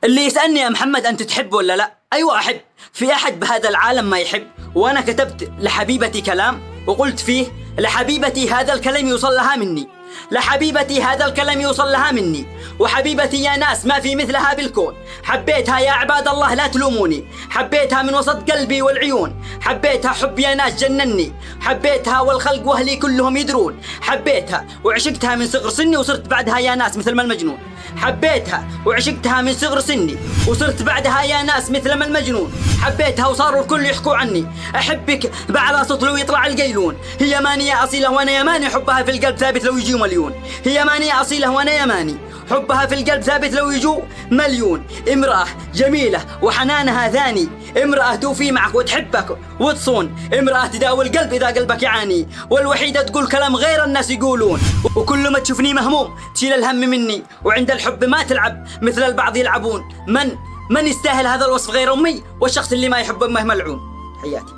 اللي يسألني يا محمد أنت تحب ولا لا؟ أيوة أحب. في أحد بهذا العالم ما يحب؟ وأنا كتبت لحبيبتي كلام وقلت فيه لحبيبتي هذا الكلام يوصل لها مني، لحبيبتي هذا الكلام يوصل لها مني، وحبيبتي يا ناس ما في مثلها بالكون. حبيتها يا عباد الله لا تلوموني، حبيتها من وسط قلبي والعيون، حبيتها حب يا ناس جنني، حبيتها والخلق واهلي كلهم يدرون، حبيتها وعشقتها من صغر سني وصرت بعدها يا ناس مثل ما المجنون. حبيتها وعشقتها من صغر سني وصرت بعدها يا ناس مثل ما المجنون. حبيتها وصاروا الكل يحكوا عني أحبك بعلى صوت لو يطلع القيلون. هي مانية أصيلة وأنا يماني، حبها في القلب ثابت لو يجي مليون. هي مانية أصيلة وأنا يماني، حبها في القلب ثابت لو يجوا مليون. امرأة جميلة وحنانها ثاني، امرأة توفي معك وتحبك وتصون، امرأة تداوي القلب إذا قلبك يعاني، والوحيدة تقول كلام غير الناس يقولون. وكل ما تشوفني مهموم تشيل الهم مني، وعند الحب ما تلعب مثل البعض يلعبون. من يستاهل هذا الوصف غير أمي والشخص اللي ما يحب أمه ملعون. حياتي.